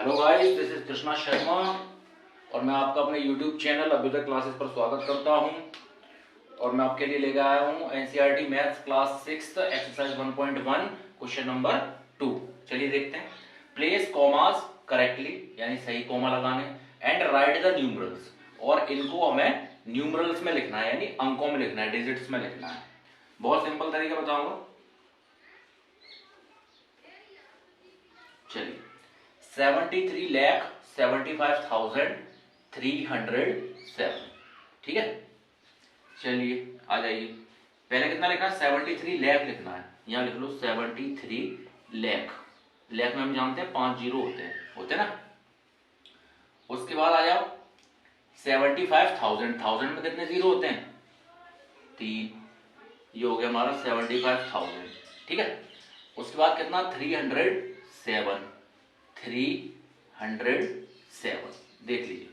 Hello guys, this is Krishna Sharma और मैं आपका अपने यूट्यूब चैनल अभ्युदय क्लासेस पर स्वागत करता हूं। और मैं आपके लिए लेकर आया हूं NCERT maths class 6 exercise 1.1 question number 2। चलिए देखते हैं। प्लेस कॉमास करेक्टली, यानी सही कॉमा लगाने, एंड राइट द न्यूमरल्स, और इनको हमें न्यूमरल्स में लिखना है, यानी अंकों में लिखना है, डिजिट्स में लिखना है। बहुत सिंपल तरीका बताऊंगा। चलिए, 73,75,307। ठीक है, चलिए आ जाइए। पहले कितना लिखना है? 73 लाख लिखना है। यहां लिख लो 73 लाख। लाख में हम जानते हैं 5 जीरो होते हैं ना। उसके बाद आ जाओ 75,000। थाउजेंड में कितने जीरो होते हैं? 3। ये हो गया हमारा 75,000। ठीक है, उसके बाद कितना? 307। 307 देख लीजिए।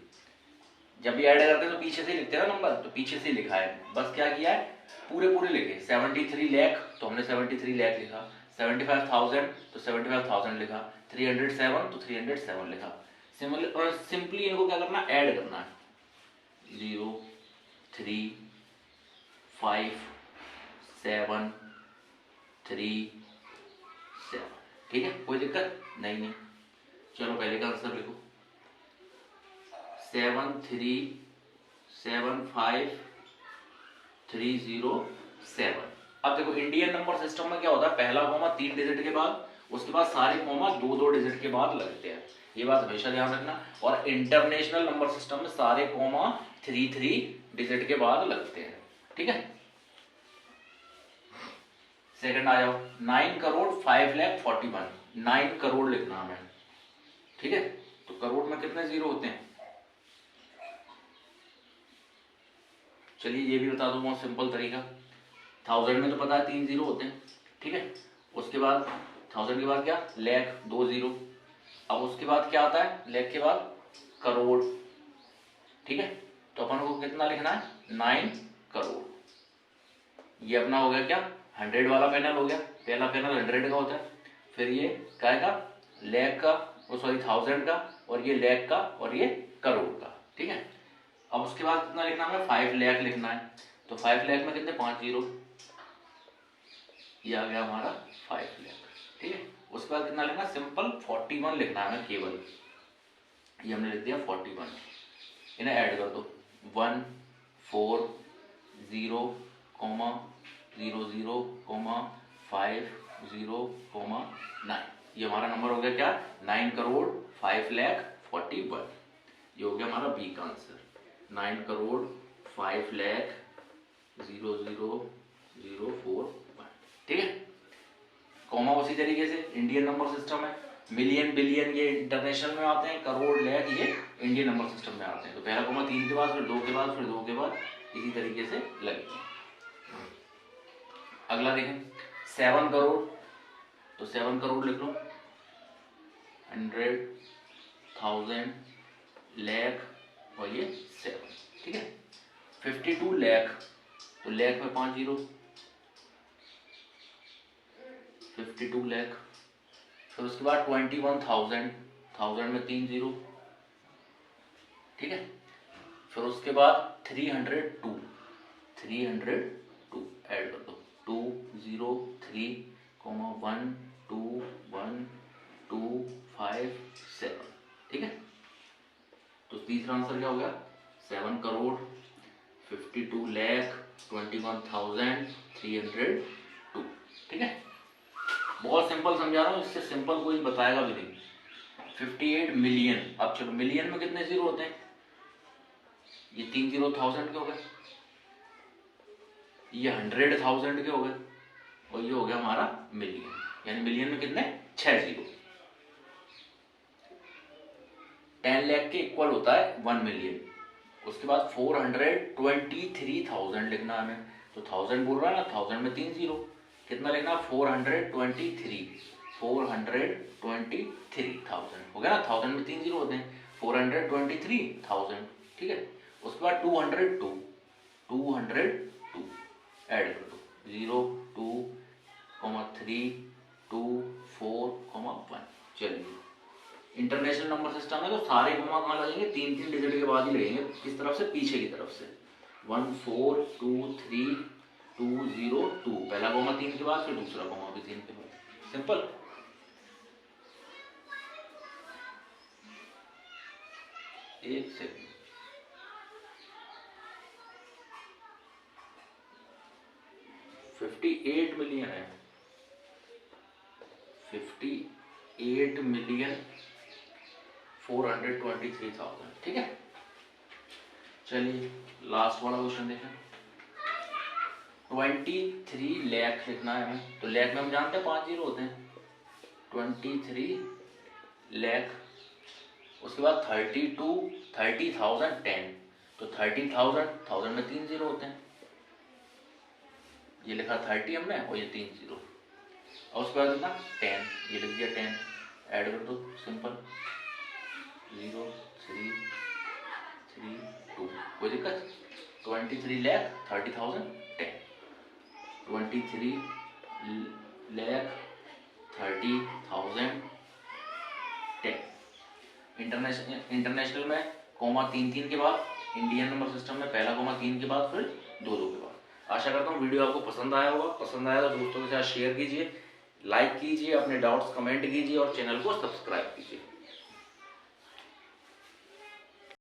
जब भी ऐड करते हैं तो पीछे से लिखते हैं ना नंबर, तो पीछे से लिखा है। बस क्या किया है, पूरे पूरे लिखे। 73 लाख तो हमने 73 लाख लिखा, 75,000 तो 75,000 लिखा, 307 तो 307 लिखा। सिंपली इनको क्या करना, ऐड करना है। 0 3 5 7 3 7। ठीक है, कोई दिक्कत नहीं है। चलो पहले का आंसर लिखो। 7375307। अब देखो, इंडियन नंबर सिस्टम में क्या होता है, पहला कॉमा 3 डिजिट के बाद, उसके बाद सारे कॉमा 2-2 डिजिट के बाद लगते हैं। ये बात हमेशा ध्यान रखना। और इंटरनेशनल नंबर सिस्टम में सारे कॉमा 3-3 डिजिट के बाद लगते हैं। ठीक है, सेकंड आ जाओ। 9,05,41,। 9 करोड़ लिखना हमें। ठीक है, तो करोड़ में कितने जीरो होते हैं? चलिए ये भी बता दो, बहुत सिंपल तरीका। 1000 में तो पता है 3 जीरो होते हैं। ठीक है, उसके बाद 1000 के बाद क्या? लाख, 2 जीरो। अब उसके बाद क्या आता है? लाख के बाद करोड़। ठीक है, तो अपन को कितना लिखना है? 9 करोड़। ये अपना हो गया क्या? 100 वाला पैनल हो गया। पहला पैनल 100 का होता है, फिर ये काय का? लाख का, सॉरी 1000 का, और ये लाख का, और ये करोड़ का। ठीक है, अब उसके बाद कितना लिखना है? 5 लाख लिखना है। तो 5 लाख में कितने? 5 जीरो। ये आ गया हमारा 5 लाख। ठीक है, उसके बाद कितना लिखना? सिंपल 41 लिखना है हमें केवल। ये हमने लिख दिया 41। इन्हें ऐड कर दो। 1 4 0 कोमा 0 0 कोमा 5 0 कोमा 9। ये हमारा नंबर हो गया क्या? 9 करोड़ 5 लाख 41। ये हो गया हमारा बी का आंसर। 9 करोड़ 5 लाख 00041। ठीक है, कॉमा उसी तरीके से इंडियन नंबर सिस्टम है। मिलियन बिलियन ये इंटरनेशनल में आते हैं, करोड़ लाख ये इंडियन नंबर सिस्टम में आते हैं। तो पहला कॉमा 3 के बाद, फिर 2 के बाद, फिर 2 के बाद, इसी तरीके से लगेगा। अगला देखें, 7 करोड़। तो 7 करोड़ लिख लो। 100 1000 लाख और ये 7। ठीक है, 52 लाख। तो लाख में 5 जीरो, 52 लाख। फिर उसके बाद 21,000। 1000 में 3 जीरो। ठीक है, फिर उसके बाद 302। 302 ऐड कर दो। 2 0 3 1 2 1 2 5 7। ठीक है, तो तीसरा आंसर क्या हो गया? 7 करोड़ 52 लाख 21,302। ठीक है, बहुत सिंपल समझा रहा हूँ, इससे सिंपल कोई बताएगा भी नहीं। 58 मिलियन। अब चलो, मिलियन में कितने जीरो होते हैं? ये 3 जीरो 1000 के हो गए, ये 100,000 के हो गए, और ये हो गया हमारा मिलियन। यानी मिलियन में कितने? 6 जीरो। 10 लाख के इक्वल होता है 1 मिलियन। उसके बाद 423,000 लिखना है हमें। तो 1000 बोल रहा है ना, 1000 में 3 जीरो। कितना लिखना? 423। 423,000 हो गया ना। 1000 में 3 जीरो होते हैं, 423,000। ठीक है, उसके बाद 202 ऐड कर दो। 0 2 3 2 4 1। चलिए इंटरनेशनल नंबर सिस्टम है तो सारे कोमा कहाँ लगेंगे, 3 डिजिट के बाद ही लगेंगे। किस तरफ से, पीछे की तरफ से। 1 4 2 3 2 0 2, पहला कोमा 3 के बाद, फिर दूसरा कोमा भी 3 के बाद। सिंपल। एक सेकंड, $58 मिलियन है, 58,423,000। ठीक है, चलिए लास्ट वाला क्वेश्चन देखें। 23 लाख लिखना है हमें, तो लाख में हम जानते हैं 5 जीरो होते हैं। 23 लाख, उसके बाद 30,010, तो 30,000 में 3 जीरो होते हैं। ये लिखा 30 हमने और ये 3 जीरो, और उसके बाद कितना 10, ये लिख दिया 10, ऐड कर दो सिंपल। 0 3 3 2, कोई दिक्कत। 23 लाख 30,010, 23 लाख 30,010। इंटरनेशनल में कोमा 3 के बाद, इंडियन नंबर सिस्टम में पहला कोमा 3 के बाद, फिर 2 के बाद। आशा करता हूँ वीडियो आपको पसंद आया होगा। पसंद आया तो दोस्तों के साथ शेयर कीजिए, लाइक कीजिए, अपने डाउट्स कमेंट कीजिए और चैनल को सब्सक्राइब कीजिए।